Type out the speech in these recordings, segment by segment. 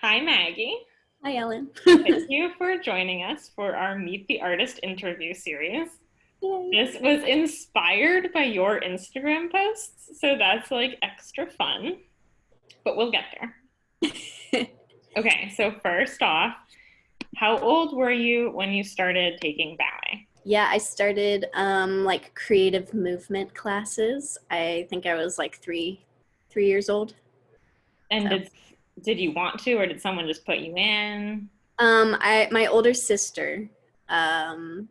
Hi, Maggie. Hi, Ellen. Thank you for joining us for our Meet the Artist interview series. Yay. This was inspired by your Instagram posts, so that's like extra fun, but we'll get there. Okay, so first off, how old were you when you started taking ballet? Yeah, I started like creative movement classes. I think I was like three years old. And So did you want to, or did someone just put you in? my older sister,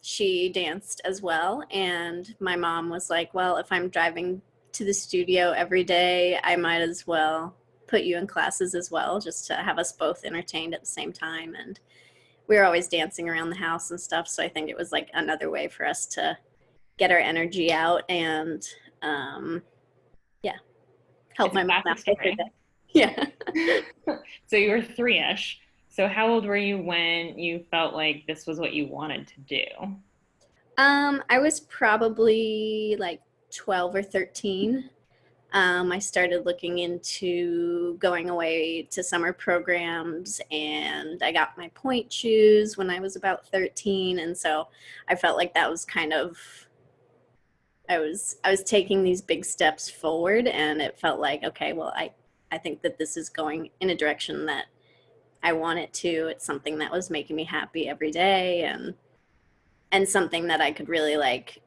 she danced as well, and my mom was like, "Well, if I'm driving to the studio every day, I might as well put you in classes as well, just to have us both entertained at the same time." And we were always dancing around the house and stuff, so I think it was like another way for us to get our energy out and um, yeah, help It's a my mom classic out with her story. day. Yeah. So you were three-ish. So how old were you when you felt like this was what you wanted to do? I was probably like 12 or 13. I started looking into going away to summer programs, and I got my point shoes when I was about 13. And so I felt like that was kind of, I was taking these big steps forward, and it felt like, okay, well, I think that this is going in a direction that I want it to. It's something that was making me happy every day, and something that I could really like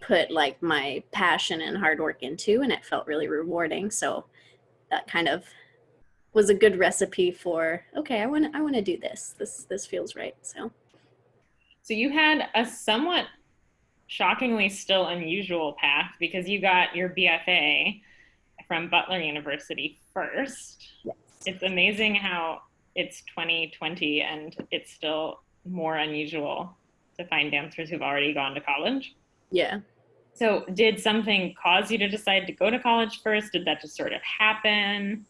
put like my passion and hard work into, and it felt really rewarding. So that kind of was a good recipe for, okay, I want to do this. This feels right. So So you had a somewhat shockingly still unusual path because you got your BFA from Butler University first. yes. It's amazing how it's 2020 and it's still more unusual to find dancers who've already gone to college. Yeah. So, did something cause you to decide to go to college first? Did that just sort of happen?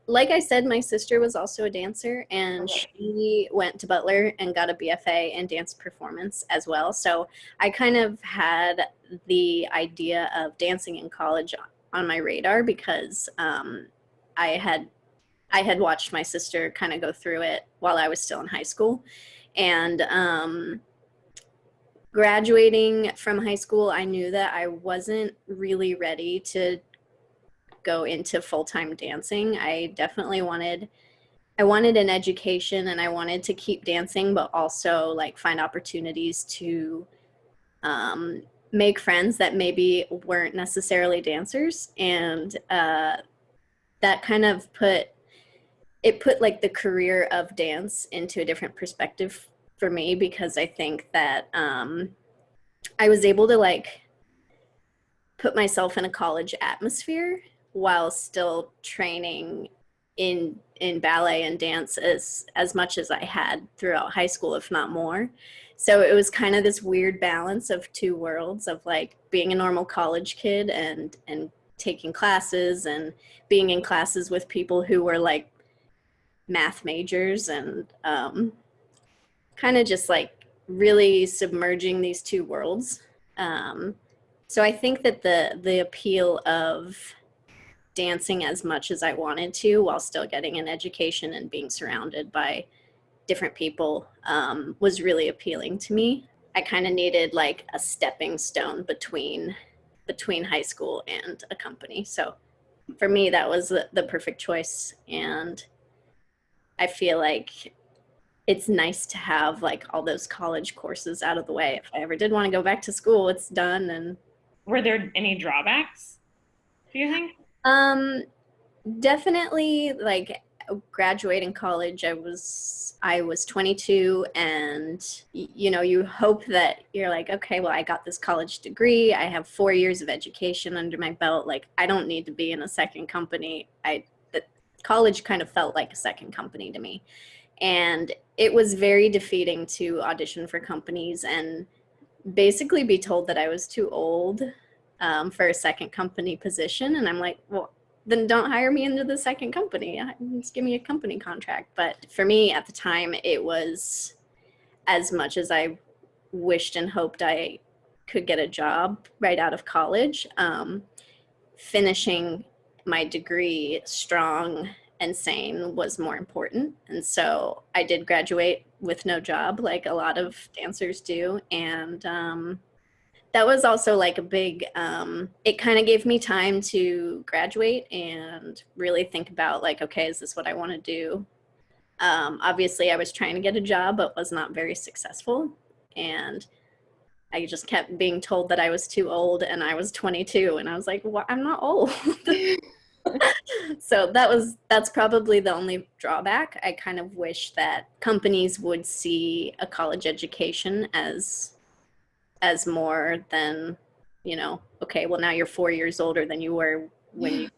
Like I said, my sister was also a dancer, and Okay. she went to Butler and got a BFA in dance performance as well. So I kind of had the idea of dancing in college on my radar because I had I had watched my sister kind of go through it while I was still in high school, and graduating from high school, I knew that I wasn't really ready to go into full-time dancing. I wanted an education, and I wanted to keep dancing, but also like find opportunities to um, make friends that maybe weren't necessarily dancers. And that kind of put like the career of dance into a different perspective for me, because I think that I was able to like put myself in a college atmosphere while still training in ballet and dance as much as I had throughout high school, if not more. So it was kind of this weird balance of two worlds of like being a normal college kid and taking classes and being in classes with people who were like math majors, and kind of just like really submerging these two worlds. Um, so I think that the appeal of dancing as much as I wanted to while still getting an education and being surrounded by different people was really appealing to me. I kind of needed like a stepping stone between high school and a company. So for me, that was the perfect choice, and I feel like it's nice to have like all those college courses out of the way. If I ever did want to go back to school, it's done. And Were there any drawbacks, do you think? um definitely like graduating college, I was 22, and you know, you hope that you're like, okay, well, I got this college degree, I have 4 years of education under my belt, like I don't need to be in a second company. I the college kind of felt like a second company to me, and it was very defeating to audition for companies and basically be told that I was too old for a second company position. And I'm like, well, then don't hire me into the second company. Just give me a company contract. But for me at the time, it was, as much as I wished and hoped I could get a job right out of college, finishing my degree strong sane was more important. And so I did graduate with no job, like a lot of dancers do. And that was also like a big, it kind of gave me time to graduate and really think about like, okay, is this what I want to do? Obviously, I was trying to get a job, but was not very successful. And I just kept being told that I was too old, and I was 22, and I was like, well, I'm not old. So that's probably the only drawback. I kind of wish that companies would see a college education as more than, okay, well, now you're 4 years older than you were when you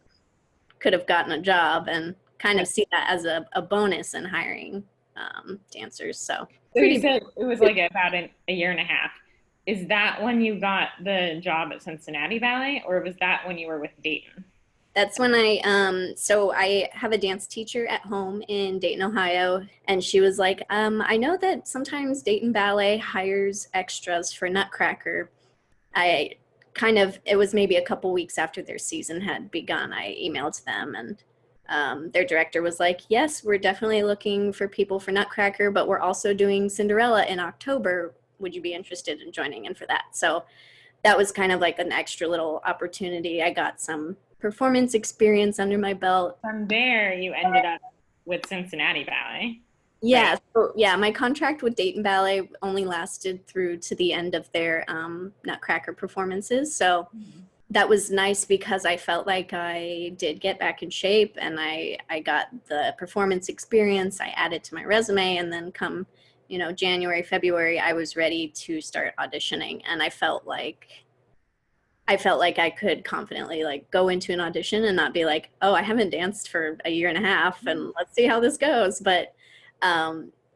could have gotten a job, and kind of see that as a bonus in hiring dancers. So you said it was like about a year and a half. Is that when you got the job at Cincinnati Ballet, or was that when you were with Dayton? That's when so I have a dance teacher at home in Dayton, Ohio, and she was like, I know that sometimes Dayton Ballet hires extras for Nutcracker. It was maybe a couple weeks after their season had begun. I emailed them, and their director was like, yes, we're definitely looking for people for Nutcracker, but we're also doing Cinderella in October. Would you be interested in joining in for that? So that was kind of like an extra little opportunity. I got some performance experience under my belt. From there, you ended up with Cincinnati Ballet. Yeah, right? So, yeah, my contract with Dayton Ballet only lasted through to the end of their Nutcracker performances. So that was nice because I felt like I did get back in shape, and I got the performance experience. I added to my resume, and then come, January, February, I was ready to start auditioning, and I felt like I could confidently like go into an audition and not be like, oh, I haven't danced for a year and a half, and let's see how this goes. But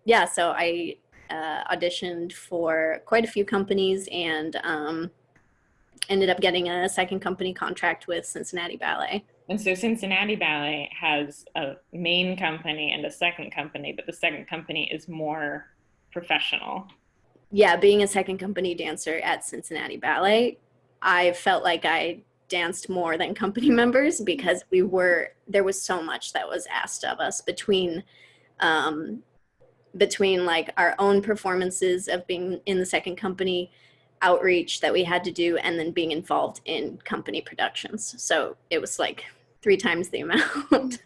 yeah, so I auditioned for quite a few companies, and ended up getting a second company contract with Cincinnati Ballet. And so Cincinnati Ballet has a main company and a second company, but the second company is more professional. Yeah, being a second company dancer at Cincinnati Ballet, I felt like I danced more than company members because there was so much that was asked of us between like our own performances of being in the second company, outreach that we had to do, and then being involved in company productions. So it was like 3 times the amount.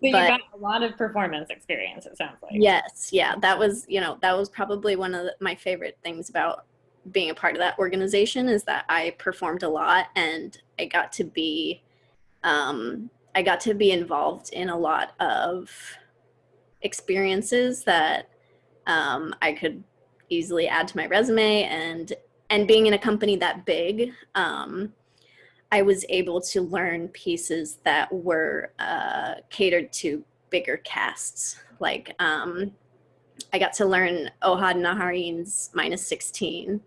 So you got a lot of performance experience, it sounds like. Yes, yeah, that was probably one of my favorite things about being a part of that organization, is that I performed a lot, and I got to be involved in a lot of experiences that I could easily add to my resume, and being in a company that big, I was able to learn pieces that were catered to bigger casts. Like I got to learn Ohad Naharin's -16,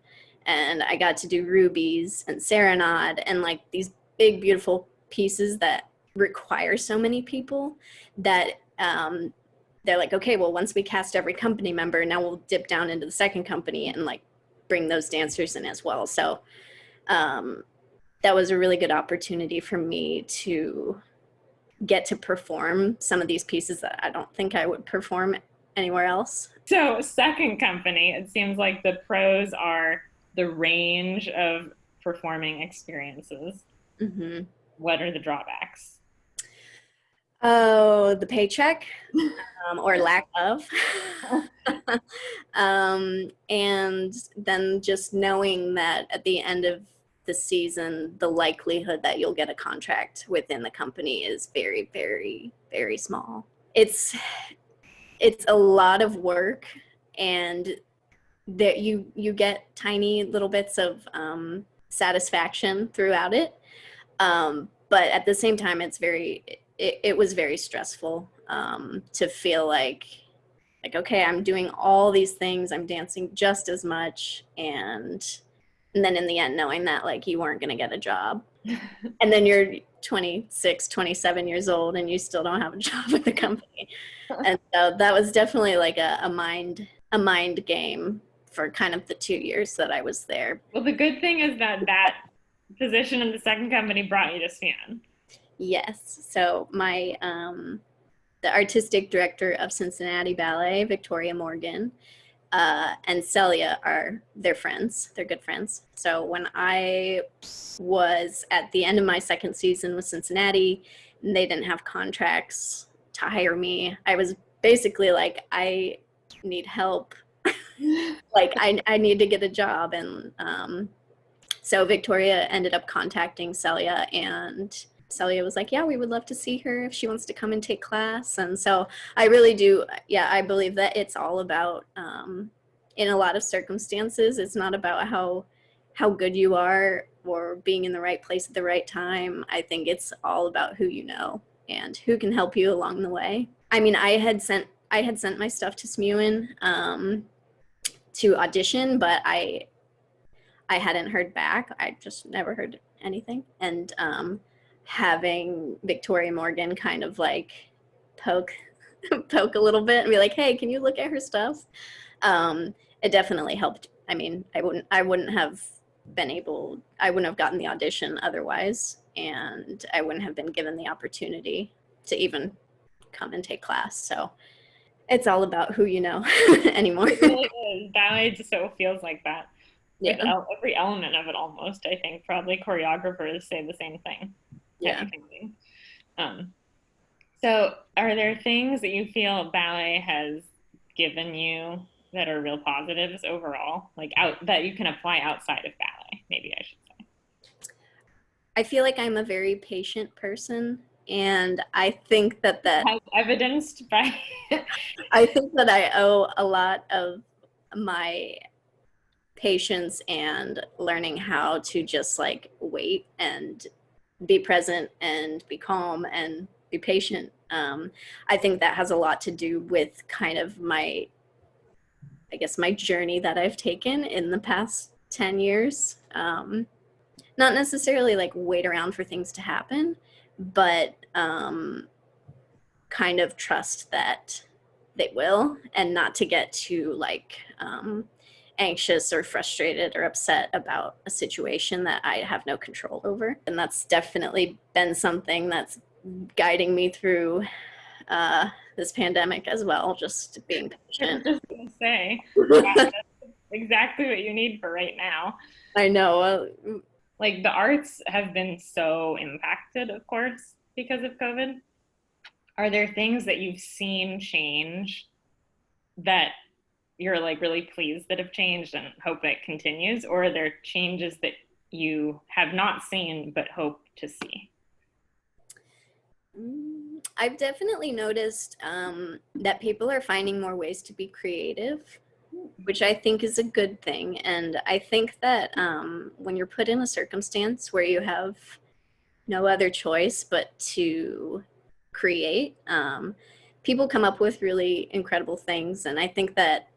and I got to do Ruby's and Serenade, and like these big, beautiful pieces that require so many people that they're like, okay, well, once we cast every company member, now we'll dip down into the second company and like bring those dancers in as well. So that was a really good opportunity for me to get to perform some of these pieces that I don't think I would perform anywhere else. So second company, it seems like the pros are the range of performing experiences. Mm-hmm. What are the drawbacks? Oh, the paycheck, or lack of. And then just knowing that at the end of the season, the likelihood that you'll get a contract within the company is very, very, very small. It's a lot of work, and that you get tiny little bits of satisfaction throughout it. But at the same time, it was very stressful to feel like, okay, I'm doing all these things, I'm dancing just as much, and then in the end knowing that like you weren't going to get a job. And then you're 26, 27 years old and you still don't have a job with the company. And so that was definitely like a mind game for kind of the 2 years that I was there. Well, the good thing is that position in the second company brought you to Smuin. Yes. So my the artistic director of Cincinnati Ballet, Victoria Morgan, and Celia they're friends. They're good friends. So when I was at the end of my second season with Cincinnati, and they didn't have contracts to hire me, I was basically like, I need help. Like I need to get a job. And so Victoria ended up contacting Celia, and Celia was like, yeah, we would love to see her if she wants to come and take class. And so I really do, yeah, I believe that it's all about, in a lot of circumstances, it's not about how good you are or being in the right place at the right time. I think it's all about who you know and who can help you along the way. I mean, I had sent my stuff to Smuin to audition, but I hadn't heard back. I just never heard anything. And having Victoria Morgan kind of like poke a little bit and be like, hey, can you look at her stuff? It definitely helped. I mean, I wouldn't have gotten the audition otherwise, and I wouldn't have been given the opportunity to even come and take class. So it's all about who you know anymore. It really is. Ballet just so feels like that. With Yeah. every element of it almost, I think. Probably choreographers say the same thing. Yeah. So are there things that you feel ballet has given you that are real positives overall? Like that you can apply outside of ballet, maybe I should say. I feel like I'm a very patient person, and I think that As evidenced by I think that I owe a lot of my patience and learning how to just like wait and be present and be calm and be patient. I think that has a lot to do with kind of my journey that I've taken in the past 10 years. Not necessarily like wait around for things to happen, but kind of trust that they will, and not to get too like anxious or frustrated or upset about a situation that I have no control over. And that's definitely been something that's guiding me through this pandemic as well, just being patient. I was just gonna say, that's exactly what you need for right now. I know. Like the arts have been so impacted, of course, because of COVID. Are there things that you've seen change that you're like really pleased that have changed and hope it continues? Or are there changes that you have not seen but hope to see? I've definitely noticed that people are finding more ways to be creative, which I think is a good thing. And I think that when you're put in a circumstance where you have no other choice but to create, people come up with really incredible things. And I think that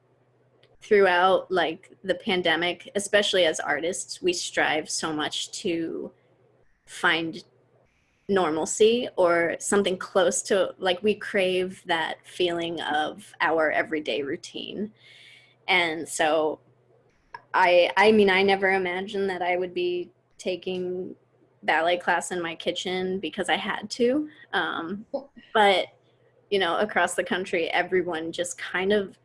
throughout like the pandemic, especially as artists, we strive so much to find normalcy or something close to, like, we crave that feeling of our everyday routine. And so I mean, I never imagined that I would be taking ballet class in my kitchen because I had to. But, you know, across the country, everyone just kind of,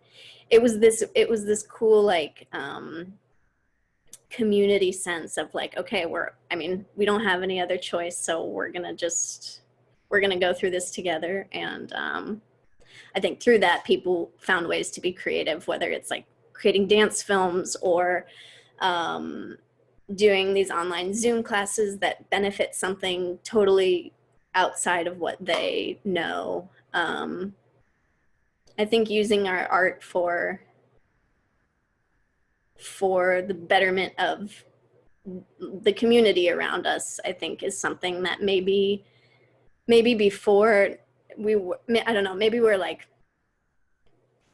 it was this cool, like, community sense of like, okay, we don't have any other choice. So we're going to go through this together. And I think through that, people found ways to be creative, whether it's like creating dance films or doing these online Zoom classes that benefit something totally outside of what they know. I think using our art for the betterment of the community around us, I think is something that maybe before we were, I don't know, maybe we're like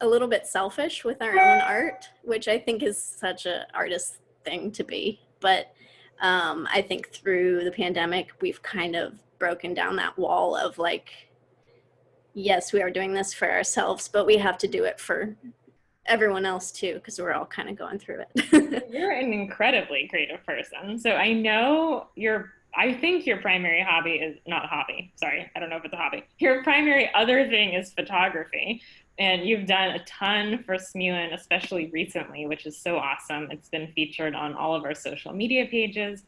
a little bit selfish with our own art, which I think is such an artist thing to be. But I think through the pandemic, we've kind of broken down that wall of like, yes, we are doing this for ourselves, but we have to do it for everyone else too, because we're all kind of going through it. You're an incredibly creative person. So I know I think your primary hobby is not hobby. Sorry, I don't know if it's a hobby. Your primary other thing is photography. And you've done a ton for Smuin, especially recently, which is so awesome. It's been featured on all of our social media pages.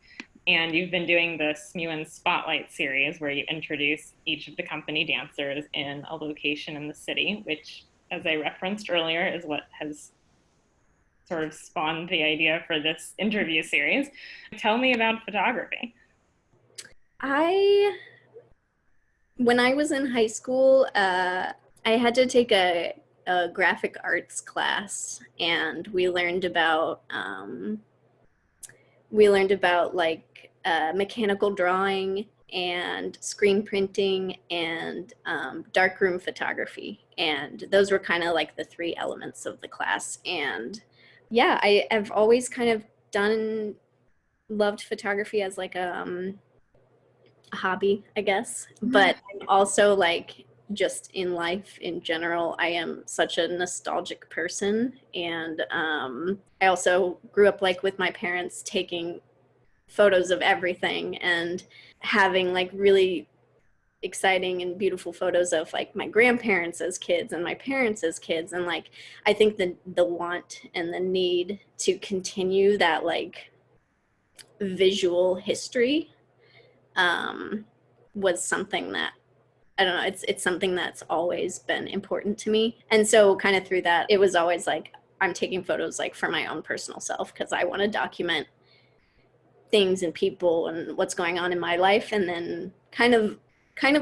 And you've been doing the Smuin Spotlight series where you introduce each of the company dancers in a location in the city, which, as I referenced earlier, is what has sort of spawned the idea for this interview series. Tell me about photography. When I was in high school, I had to take a graphic arts class, and we learned about like mechanical drawing and screen printing and darkroom photography, and those were kind of like the three elements of the class. And yeah, I've always kind of loved photography as like a hobby, I guess. But I'm also like just in life in general, I am such a nostalgic person. And I also grew up like with my parents taking photos of everything and having like really exciting and beautiful photos of like my grandparents as kids and my parents as kids. And like I think the want and the need to continue that like visual history was something that I don't know, it's something that's always been important to me. And so kind of through that, it was always like I'm taking photos like for my own personal self because I want to document things and people and what's going on in my life. And then kind of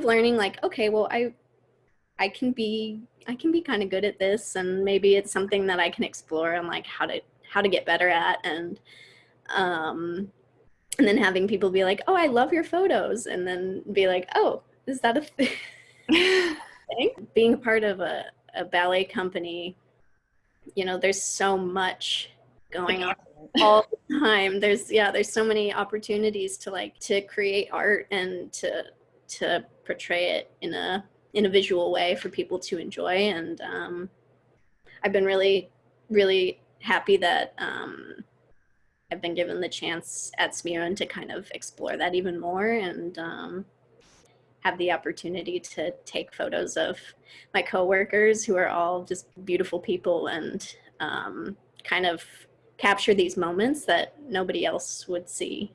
learning like, okay, well, I can be kind of good at this, and maybe it's something that I can explore and like how to get better at. And then having people be like, oh, I love your photos, and then be like, oh, is that a thing? Being a part of a ballet company, there's so much going on all the time. There's so many opportunities to create art and to portray it in a visual way for people to enjoy. And I've been really, really happy that I've been given the chance at Smuin to kind of explore that even more, and have the opportunity to take photos of my coworkers who are all just beautiful people, and kind of capture these moments that nobody else would see.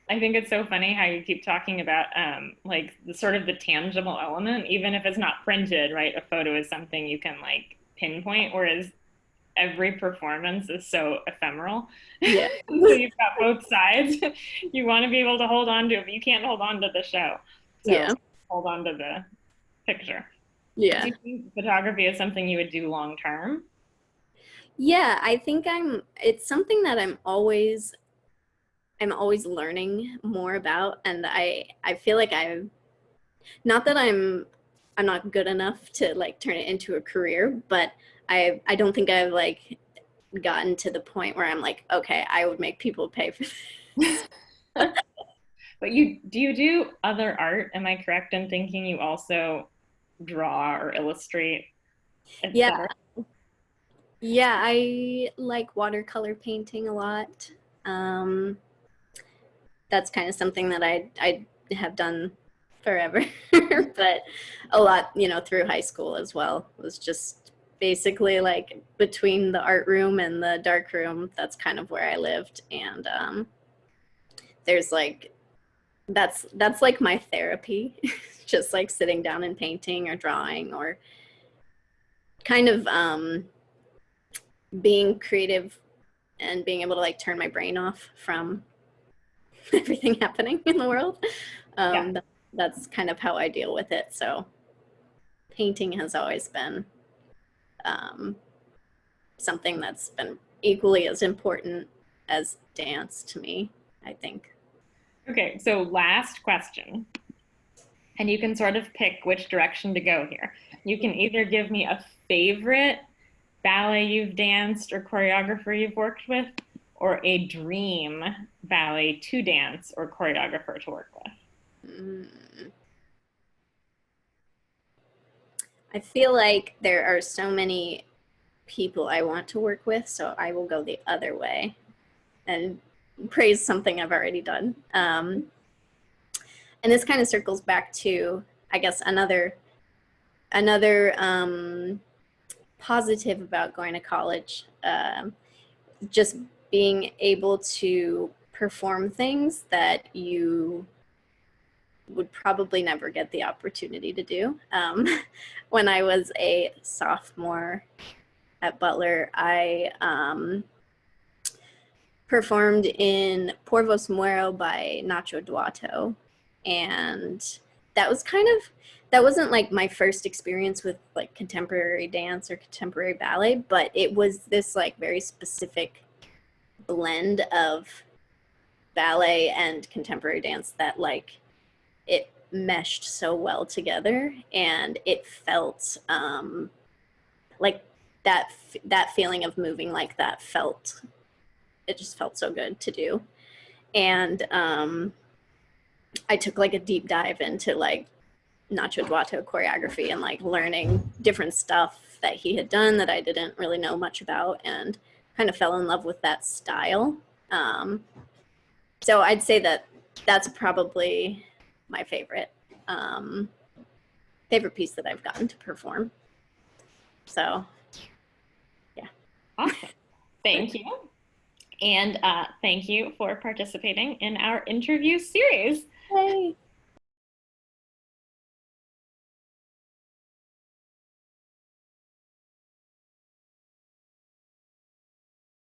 I think it's so funny how you keep talking about like the sort of the tangible element, even if it's not printed, right? A photo is something you can like pinpoint, whereas every performance is so ephemeral. Yeah. So you've got both sides. You want to be able to hold on to it, but you can't hold on to the show. So Yeah. hold on to the picture. Yeah. Do you think photography is something you would do long term? Yeah, I think it's something that I'm always learning more about, and I feel like not that I'm not good enough to like turn it into a career, but I don't think I've like gotten to the point where I'm like, okay, I would make people pay for this. But you do other art? Am I correct in thinking you also draw or illustrate, Yeah. etc.? Yeah, I like watercolor painting a lot. Um, that's kind of something that I have done forever, but a lot, through high school as well. It was just basically like between the art room and the dark room. That's kind of where I lived, and there's like that's like my therapy, just like sitting down and painting or drawing or kind of being creative and being able to like turn my brain off from everything happening in the world. Yeah. That's kind of how I deal with it. So painting has always been something that's been equally as important as dance to me, I think. Okay, so last question. And you can sort of pick which direction to go here. You can either give me a favorite ballet you've danced or choreographer you've worked with, or a dream ballet to dance or choreographer to work with. I feel like there are so many people I want to work with, so I will go the other way and praise something I've already done. and this kind of circles back to, I guess, another positive about going to college, just being able to perform things that you would probably never get the opportunity to do. When I was a sophomore at Butler, I performed in Por Vos Muero by Nacho Duato, and that wasn't like my first experience with like contemporary dance or contemporary ballet, but it was this like very specific blend of ballet and contemporary dance that like it meshed so well together, and it felt like that feeling of moving like that it just felt so good to do. And I took like a deep dive into like Nacho Duato choreography and like learning different stuff that he had done that I didn't really know much about, and kind of fell in love with that style. So I'd say that that's probably my favorite piece that I've gotten to perform. So, yeah. Awesome. Thank you. And thank you for participating in our interview series. Hey.